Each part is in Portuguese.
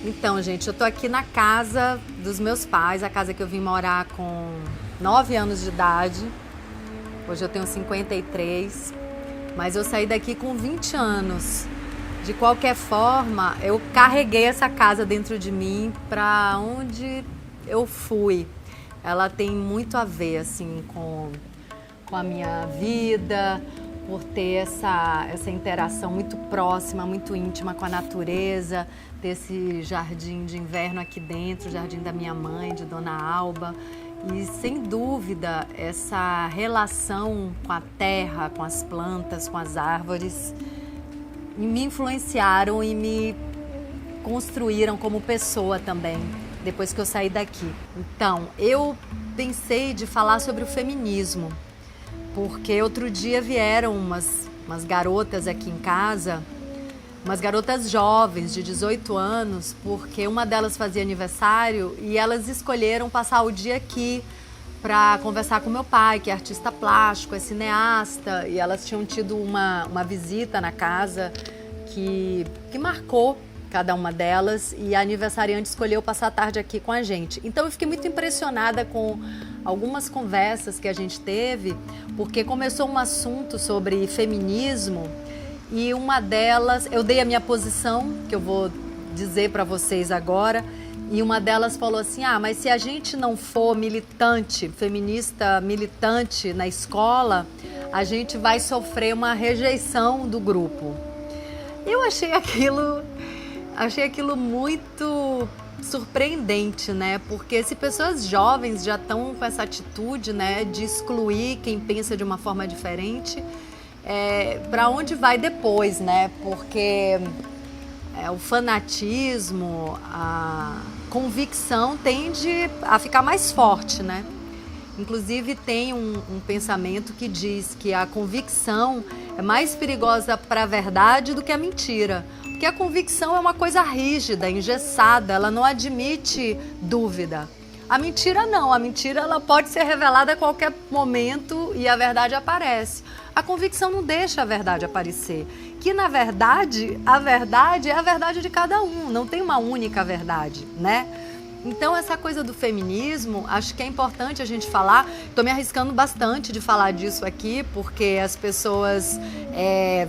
Então, gente, eu tô aqui na casa dos meus pais, a casa que eu vim morar com 9 anos de idade. Hoje eu tenho 53, mas eu saí daqui com 20 anos. De qualquer forma, eu carreguei essa casa dentro de mim para onde eu fui. Ela tem muito a ver, assim, com a minha vida, por ter essa interação muito próxima, muito íntima com a natureza, ter esse jardim de inverno aqui dentro, o jardim da minha mãe, de Dona Alba. E, sem dúvida, essa relação com a terra, com as plantas, com as árvores, me influenciaram e me construíram como pessoa também, depois que eu saí daqui. Então, eu pensei de falar sobre o feminismo, porque outro dia vieram umas garotas aqui em casa, umas garotas jovens de 18 anos, porque uma delas fazia aniversário e elas escolheram passar o dia aqui para conversar com meu pai, que é artista plástico, é cineasta, e elas tinham tido uma visita na casa que marcou cada uma delas, e a aniversariante escolheu passar a tarde aqui com a gente. Então eu fiquei muito impressionada com algumas conversas que a gente teve, porque começou um assunto sobre feminismo, e uma delas, eu dei a minha posição, que eu vou dizer para vocês agora, e uma delas falou assim, mas se a gente não for militante, feminista militante na escola, a gente vai sofrer uma rejeição do grupo. Eu achei aquilo muito surpreendente, né? Porque se pessoas jovens já estão com essa atitude, né, de excluir quem pensa de uma forma diferente, para onde vai depois, né? Porque o fanatismo, a convicção tende a ficar mais forte, né? Inclusive tem um pensamento que diz que a convicção é mais perigosa para a verdade do que a mentira. Porque a convicção é uma coisa rígida, engessada, ela não admite dúvida. A mentira não, a mentira ela pode ser revelada a qualquer momento e a verdade aparece. A convicção não deixa a verdade aparecer. Que na verdade, a verdade é a verdade de cada um, não tem uma única verdade, né? Então essa coisa do feminismo, acho que é importante a gente falar. Estou me arriscando bastante de falar disso aqui, porque as pessoas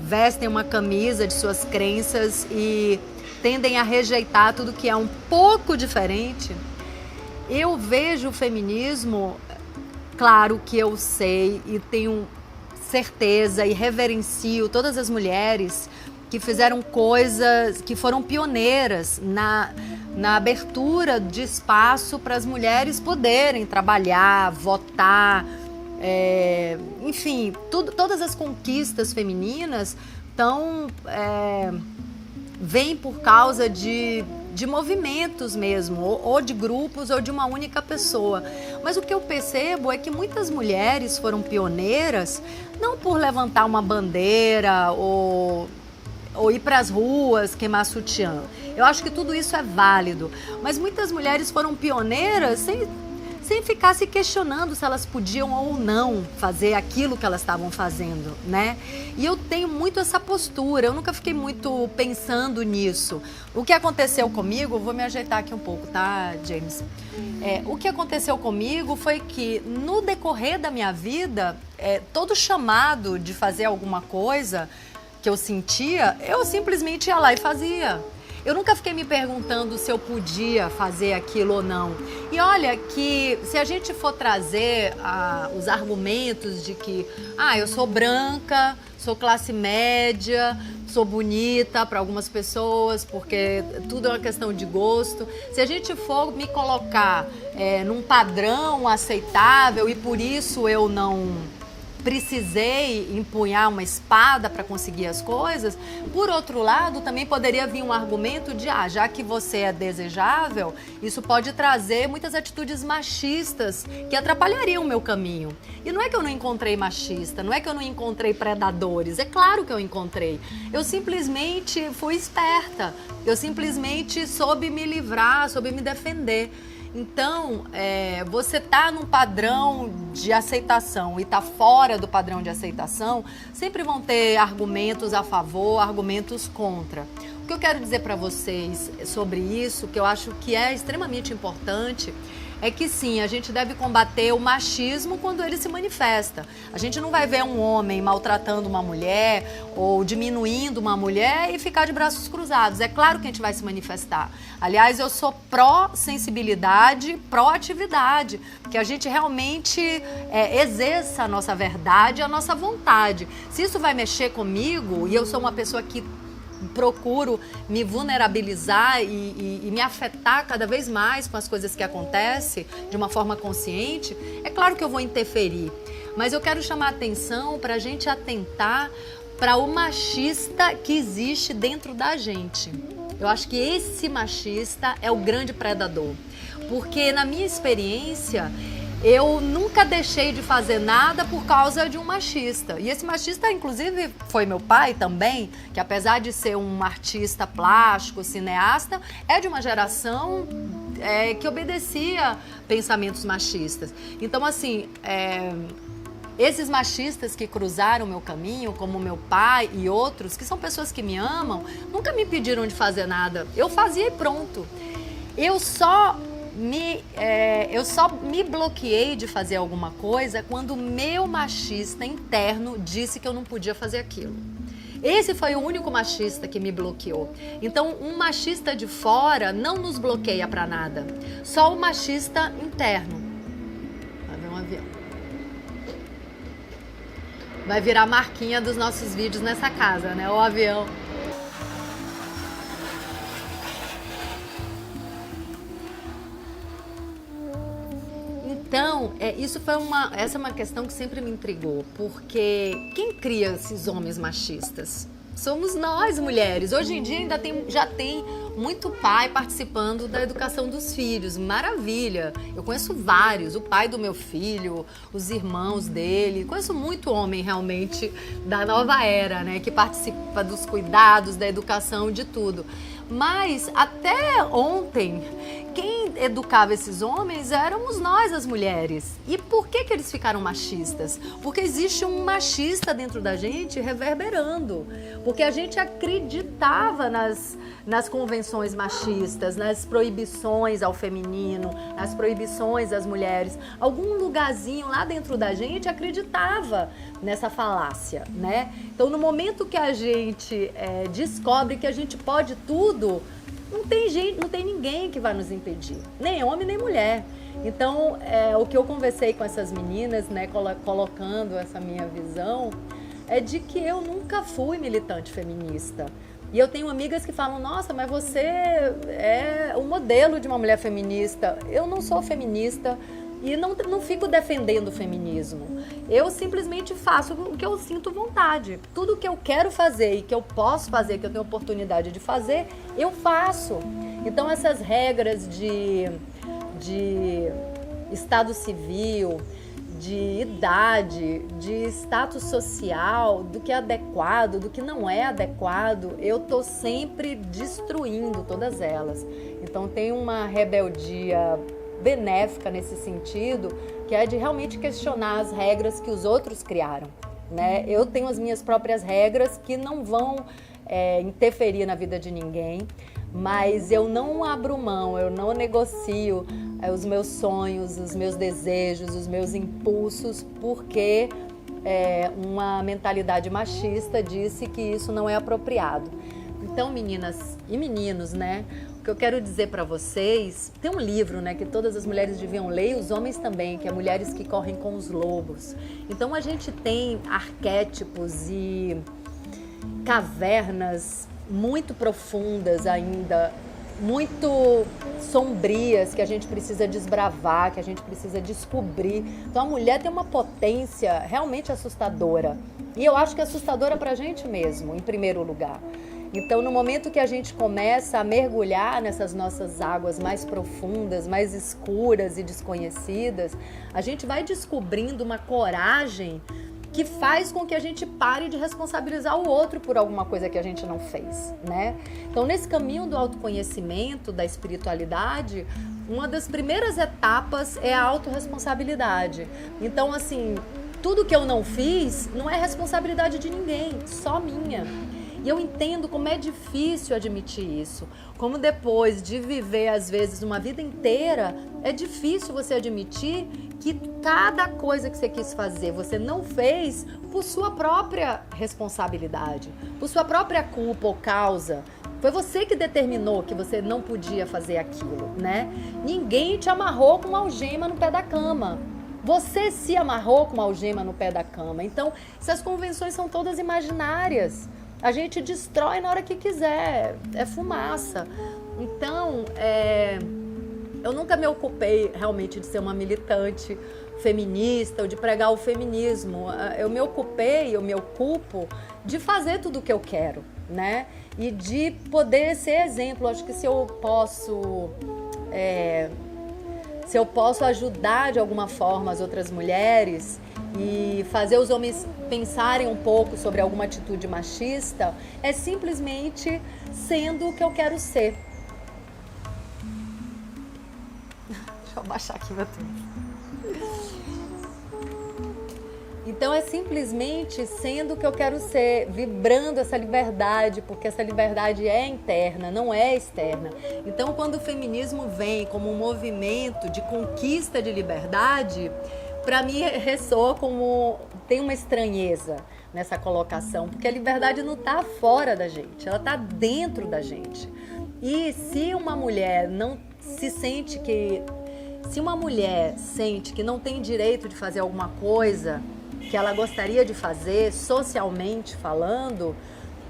vestem uma camisa de suas crenças e tendem a rejeitar tudo que é um pouco diferente. Eu vejo o feminismo, claro que eu sei e tenho certeza e reverencio todas as mulheres que fizeram coisas, que foram pioneiras na abertura de espaço para as mulheres poderem trabalhar, votar, enfim, todas as conquistas femininas vêm por causa de movimentos mesmo, ou de grupos, ou de uma única pessoa. Mas o que eu percebo é que muitas mulheres foram pioneiras, não por levantar uma bandeira ou ir para as ruas, queimar sutiã. Eu acho que tudo isso é válido, mas muitas mulheres foram pioneiras sem ficar se questionando se elas podiam ou não fazer aquilo que elas estavam fazendo, né? E eu tenho muito essa postura, eu nunca fiquei muito pensando nisso. O que aconteceu comigo, vou me ajeitar aqui um pouco, tá, James? O que aconteceu comigo foi que, no decorrer da minha vida, todo chamado de fazer alguma coisa que eu sentia, eu simplesmente ia lá e fazia. Eu nunca fiquei me perguntando se eu podia fazer aquilo ou não. E olha que se a gente for trazer os argumentos de que eu sou branca, sou classe média, sou bonita para algumas pessoas, porque tudo é uma questão de gosto. Se a gente for me colocar num padrão aceitável e por isso eu não precisei empunhar uma espada para conseguir as coisas, por outro lado, também poderia vir um argumento de, já que você é desejável, isso pode trazer muitas atitudes machistas que atrapalhariam o meu caminho. E não é que eu não encontrei machista, não é que eu não encontrei predadores, é claro que eu encontrei. Eu simplesmente fui esperta, eu simplesmente soube me livrar, soube me defender. Então, você tá num padrão de aceitação e tá fora do padrão de aceitação, sempre vão ter argumentos a favor, argumentos contra. O que eu quero dizer para vocês sobre isso, que eu acho que é extremamente importante, é que sim, a gente deve combater o machismo quando ele se manifesta. A gente não vai ver um homem maltratando uma mulher ou diminuindo uma mulher e ficar de braços cruzados. É claro que a gente vai se manifestar. Aliás, eu sou pró-sensibilidade, pró-atividade, que a gente realmente exerça a nossa verdade, a nossa vontade. Se isso vai mexer comigo, e eu sou uma pessoa que procuro me vulnerabilizar e me afetar cada vez mais com as coisas que acontecem de uma forma consciente, é claro que eu vou interferir. Mas eu quero chamar a atenção para a gente atentar para o machista que existe dentro da gente. Eu acho que esse machista é o grande predador. Porque na minha experiência, eu nunca deixei de fazer nada por causa de um machista. E esse machista, inclusive, foi meu pai também, que apesar de ser um artista plástico, cineasta, é de uma geração que obedecia pensamentos machistas. Então, assim, esses machistas que cruzaram o meu caminho, como meu pai e outros, que são pessoas que me amam, nunca me pediram de fazer nada. Eu fazia e pronto. Eu só me bloqueei de fazer alguma coisa quando o meu machista interno disse que eu não podia fazer aquilo. Esse foi o único machista que me bloqueou. Então, um machista de fora não nos bloqueia para nada. Só o machista interno. Vai ver um avião. Vai virar marquinha dos nossos vídeos nessa casa, né? O avião. Então, essa é uma questão que sempre me intrigou, porque quem cria esses homens machistas? Somos nós, mulheres. Hoje em dia já tem muito pai participando da educação dos filhos. Maravilha! Eu conheço vários, o pai do meu filho, os irmãos dele. Conheço muito homem realmente da nova era, né? Que participa dos cuidados, da educação, de tudo. Mas até ontem, quem educava esses homens éramos nós, as mulheres. E por que eles ficaram machistas? Porque existe um machista dentro da gente reverberando. Porque a gente acreditava nas convenções machistas, nas proibições ao feminino, nas proibições às mulheres. Algum lugarzinho lá dentro da gente acreditava nessa falácia, né? Então, no momento que a gente descobre que a gente pode tudo, não tem ninguém que vai nos impedir, nem homem nem mulher. Então, o que eu conversei com essas meninas, né, colocando essa minha visão, é de que eu nunca fui militante feminista. E eu tenho amigas que falam, nossa, mas você é o modelo de uma mulher feminista. Eu não sou feminista e não fico defendendo o feminismo. Eu simplesmente faço o que eu sinto vontade. Tudo que eu quero fazer e que eu posso fazer, que eu tenho oportunidade de fazer, eu faço. Então essas regras de estado civil, de idade, de status social, do que é adequado, do que não é adequado, eu tô sempre destruindo todas elas. Então tem uma rebeldia benéfica nesse sentido, que é de realmente questionar as regras que os outros criaram, né? Eu tenho as minhas próprias regras que não vão interferir na vida de ninguém, mas eu não abro mão, eu não negocio os meus sonhos, os meus desejos, os meus impulsos, porque uma mentalidade machista disse que isso não é apropriado. Então, meninas e meninos, né? O que eu quero dizer para vocês, tem um livro, né, que todas as mulheres deviam ler, e os homens também, que é Mulheres que Correm com os Lobos. Então, a gente tem arquétipos e cavernas muito profundas ainda, muito sombrias, que a gente precisa desbravar, que a gente precisa descobrir. Então a mulher tem uma potência realmente assustadora. E eu acho que é assustadora pra gente mesmo, em primeiro lugar. Então, no momento que a gente começa a mergulhar nessas nossas águas mais profundas, mais escuras e desconhecidas, a gente vai descobrindo uma coragem que faz com que a gente pare de responsabilizar o outro por alguma coisa que a gente não fez, né? Então, nesse caminho do autoconhecimento, da espiritualidade, uma das primeiras etapas é a autorresponsabilidade. Então, assim, tudo que eu não fiz não é responsabilidade de ninguém, só minha. E eu entendo como é difícil admitir isso. Como depois de viver, às vezes, uma vida inteira, é difícil você admitir que cada coisa que você quis fazer, você não fez por sua própria responsabilidade, por sua própria culpa ou causa. Foi você que determinou que você não podia fazer aquilo, né? Ninguém te amarrou com uma algema no pé da cama. Você se amarrou com uma algema no pé da cama. Então, essas convenções são todas imaginárias. A gente destrói na hora que quiser. É fumaça. Então, eu nunca me ocupei realmente de ser uma militante feminista ou de pregar o feminismo. Eu me ocupei, eu me ocupo de fazer tudo o que eu quero, né? E de poder ser exemplo. Acho que se eu posso ajudar de alguma forma as outras mulheres e fazer os homens pensarem um pouco sobre alguma atitude machista, é simplesmente sendo o que eu quero ser. Deixa eu abaixar aqui meu tempo. Então é simplesmente sendo o que eu quero ser, vibrando essa liberdade, porque essa liberdade é interna, não é externa. Então quando o feminismo vem como um movimento de conquista de liberdade, para mim ressoa como, tem uma estranheza nessa colocação, porque a liberdade não está fora da gente, ela está dentro da gente. E se uma mulher não se sente que, se uma mulher sente que não tem direito de fazer alguma coisa que ela gostaria de fazer, socialmente falando,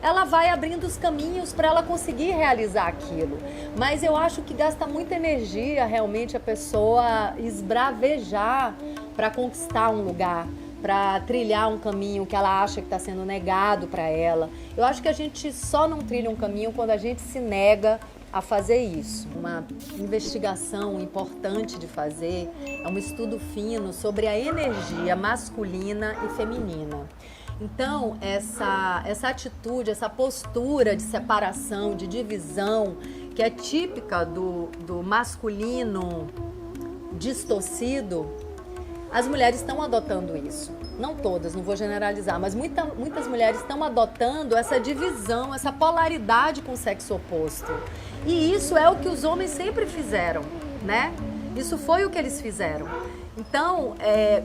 ela vai abrindo os caminhos para ela conseguir realizar aquilo. Mas eu acho que gasta muita energia realmente a pessoa esbravejar para conquistar um lugar, para trilhar um caminho que ela acha que está sendo negado para ela. Eu acho que a gente só não trilha um caminho quando a gente se nega a fazer isso. Uma investigação importante de fazer é um estudo fino sobre a energia masculina e feminina. Então, essa atitude, essa postura de separação, de divisão, que é típica do masculino distorcido, as mulheres estão adotando isso. Não todas, não vou generalizar, mas muitas mulheres estão adotando essa divisão, essa polaridade com o sexo oposto. E isso é o que os homens sempre fizeram, né? Isso foi o que eles fizeram. Então,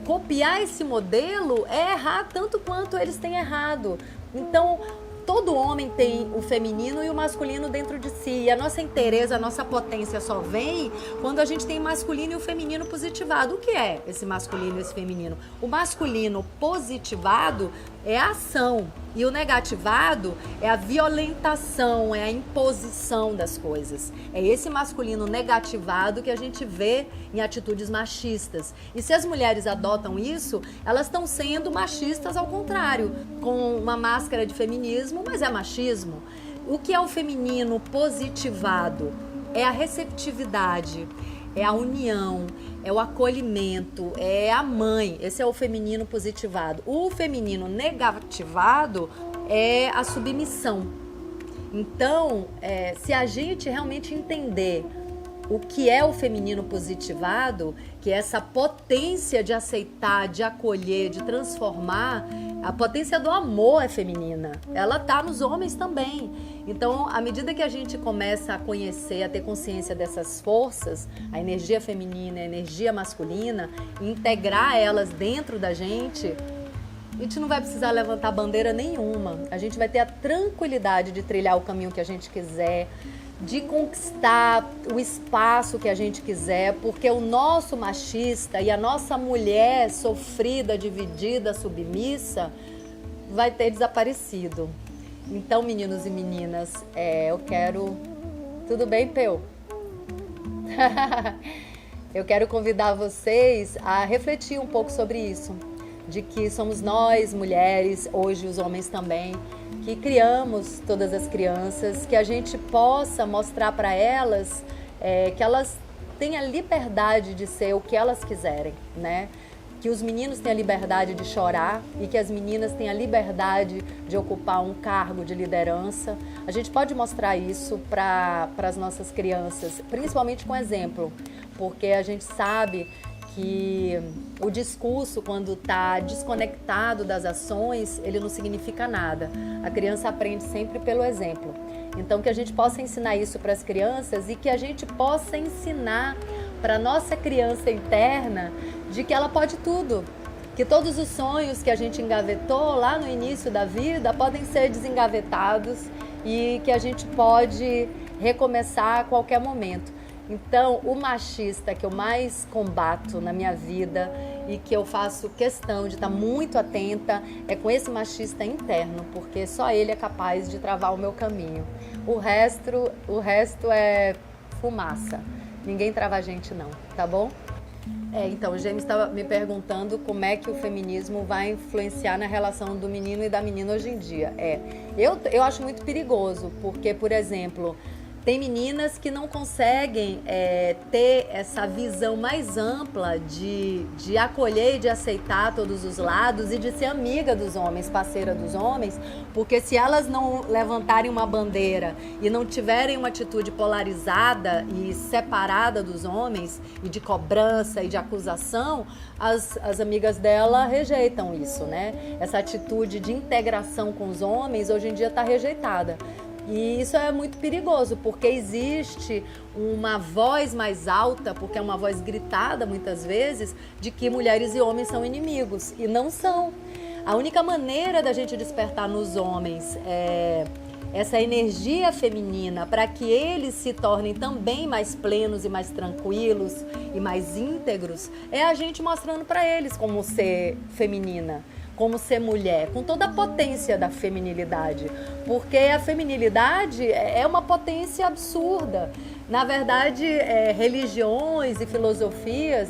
copiar esse modelo é errar tanto quanto eles têm errado. Então, todo homem tem o feminino e o masculino dentro de si. E a nossa inteireza, a nossa potência só vem quando a gente tem o masculino e o feminino positivado. O que é esse masculino e esse feminino? O masculino positivado é a ação. E o negativado é a violentação, é a imposição das coisas. É esse masculino negativado que a gente vê em atitudes machistas. E se as mulheres adotam isso, elas estão sendo machistas ao contrário, com uma máscara de feminismo, mas é machismo. O que é o feminino positivado? É a receptividade, é a união, é o acolhimento, é a mãe. Esse é o feminino positivado. O feminino negativado é a submissão. Então, se a gente realmente entender o que é o feminino positivado, que é essa potência de aceitar, de acolher, de transformar, a potência do amor é feminina. Ela tá nos homens também. Então, à medida que a gente começa a conhecer, a ter consciência dessas forças, a energia feminina, a energia masculina, e integrar elas dentro da gente, a gente não vai precisar levantar bandeira nenhuma. A gente vai ter a tranquilidade de trilhar o caminho que a gente quiser, de conquistar o espaço que a gente quiser, porque o nosso machista e a nossa mulher sofrida, dividida, submissa, vai ter desaparecido. Então, meninos e meninas, eu quero... Tudo bem, Peu? Eu quero convidar vocês a refletir um pouco sobre isso, de que somos nós, mulheres, hoje os homens também, que criamos todas as crianças, que a gente possa mostrar para elas que elas têm a liberdade de ser o que elas quiserem, né? Que os meninos têm a liberdade de chorar e que as meninas têm a liberdade de ocupar um cargo de liderança. A gente pode mostrar isso para as nossas crianças, principalmente com exemplo, porque a gente sabe que o discurso, quando está desconectado das ações, ele não significa nada. A criança aprende sempre pelo exemplo. Então, que a gente possa ensinar isso para as crianças e que a gente possa ensinar para a nossa criança interna de que ela pode tudo. Que todos os sonhos que a gente engavetou lá no início da vida podem ser desengavetados e que a gente pode recomeçar a qualquer momento. Então, o machista que eu mais combato na minha vida e que eu faço questão de estar muito atenta é com esse machista interno, porque só ele é capaz de travar o meu caminho. O resto é fumaça. Ninguém trava a gente não, tá bom? Então, o Gêmeos estava me perguntando como é que o feminismo vai influenciar na relação do menino e da menina hoje em dia. Eu acho muito perigoso, porque, por exemplo, tem meninas que não conseguem ter essa visão mais ampla de acolher e de aceitar todos os lados e de ser amiga dos homens, parceira dos homens, porque se elas não levantarem uma bandeira e não tiverem uma atitude polarizada e separada dos homens e de cobrança e de acusação, as amigas dela rejeitam isso, né? Essa atitude de integração com os homens hoje em dia está rejeitada. E isso é muito perigoso, porque existe uma voz mais alta, porque é uma voz gritada muitas vezes, de que mulheres e homens são inimigos, e não são. A única maneira da gente despertar nos homens essa energia feminina para que eles se tornem também mais plenos e mais tranquilos e mais íntegros é a gente mostrando para eles como ser feminina, como ser mulher, com toda a potência da feminilidade, porque a feminilidade é uma potência absurda. Na verdade, religiões e filosofias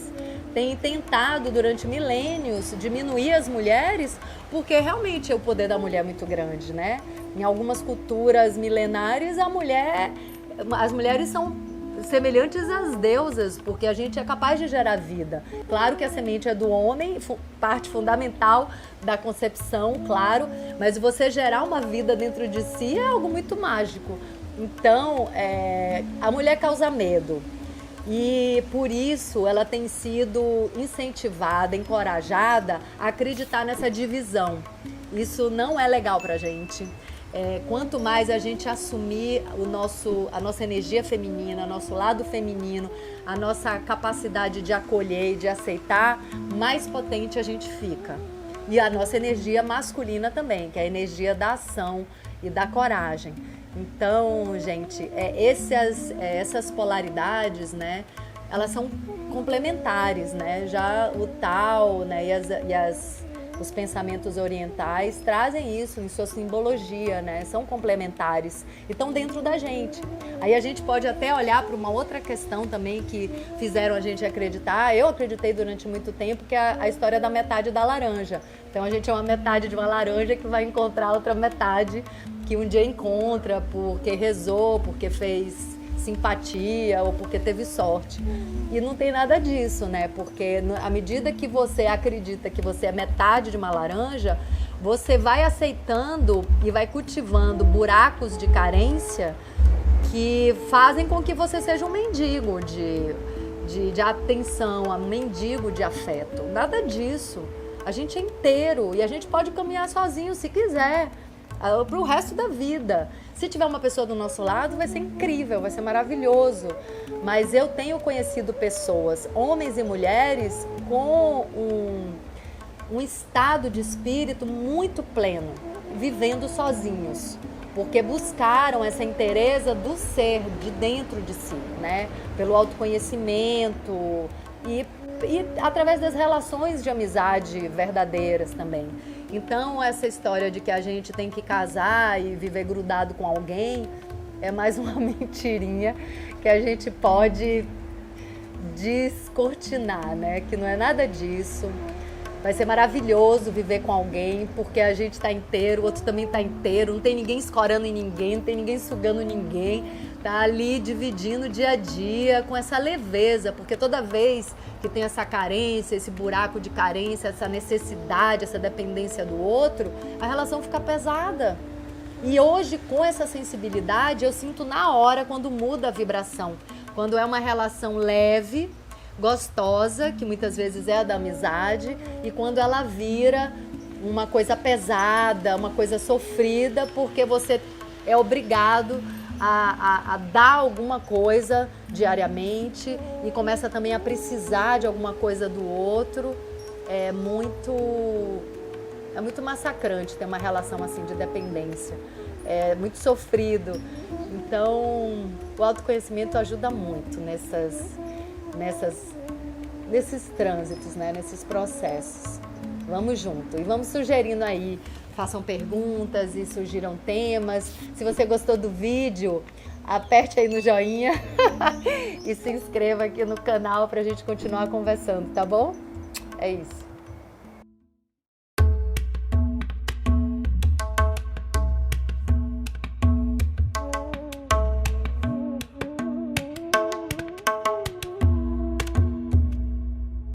têm tentado durante milênios diminuir as mulheres, porque realmente o poder da mulher é muito grande, né? Em algumas culturas milenares, as mulheres são semelhantes às deusas, porque a gente é capaz de gerar vida. Claro que a semente é do homem, parte fundamental da concepção, claro, mas você gerar uma vida dentro de si é algo muito mágico. Então, a mulher causa medo e por isso ela tem sido incentivada, encorajada a acreditar nessa divisão. Isso não é legal pra gente. Quanto mais a gente assumir a nossa energia feminina, nosso lado feminino, a nossa capacidade de acolher e de aceitar, mais potente a gente fica. E a nossa energia masculina também, que é a energia da ação e da coragem. Então, gente, essas polaridades, né, elas são complementares, né? Já o Tao, né, os pensamentos orientais trazem isso em sua simbologia, né? São complementares e estão dentro da gente. Aí a gente pode até olhar para uma outra questão também que fizeram a gente acreditar. Eu acreditei durante muito tempo que é a história da metade da laranja. Então a gente é uma metade de uma laranja que vai encontrar outra metade que um dia encontra porque rezou, porque fez simpatia ou porque teve sorte. E não tem nada disso, né? Porque à medida que você acredita que você é metade de uma laranja, você vai aceitando e vai cultivando buracos de carência que fazem com que você seja um mendigo de atenção, um mendigo de afeto. Nada disso. A gente é inteiro e a gente pode caminhar sozinho se quiser, para o resto da vida. Se tiver uma pessoa do nosso lado, vai ser incrível, vai ser maravilhoso. Mas eu tenho conhecido pessoas, homens e mulheres, com um estado de espírito muito pleno, vivendo sozinhos, porque buscaram essa inteireza do ser, de dentro de si, né? Pelo autoconhecimento e através das relações de amizade verdadeiras também. Então, essa história de que a gente tem que casar e viver grudado com alguém é mais uma mentirinha que a gente pode descortinar, né? Que não é nada disso. Vai ser maravilhoso viver com alguém, porque a gente tá inteiro, o outro também tá inteiro, não tem ninguém escorando em ninguém, não tem ninguém sugando ninguém, tá ali dividindo o dia a dia com essa leveza, porque toda vez que tem essa carência, esse buraco de carência, essa necessidade, essa dependência do outro, a relação fica pesada. E hoje, com essa sensibilidade, eu sinto na hora quando muda a vibração, quando é uma relação leve, gostosa, que muitas vezes é a da amizade, e quando ela vira uma coisa pesada, uma coisa sofrida, porque você é obrigado a dar alguma coisa diariamente e começa também a precisar de alguma coisa do outro. É muito massacrante ter uma relação assim de dependência. É muito sofrido. Então, o autoconhecimento ajuda muito nesses trânsitos, né? Nesses processos. Vamos junto e vamos sugerindo aí, façam perguntas e sugiram temas. Se você gostou do vídeo, aperte aí no joinha e se inscreva aqui no canal pra gente continuar conversando, tá bom? É isso.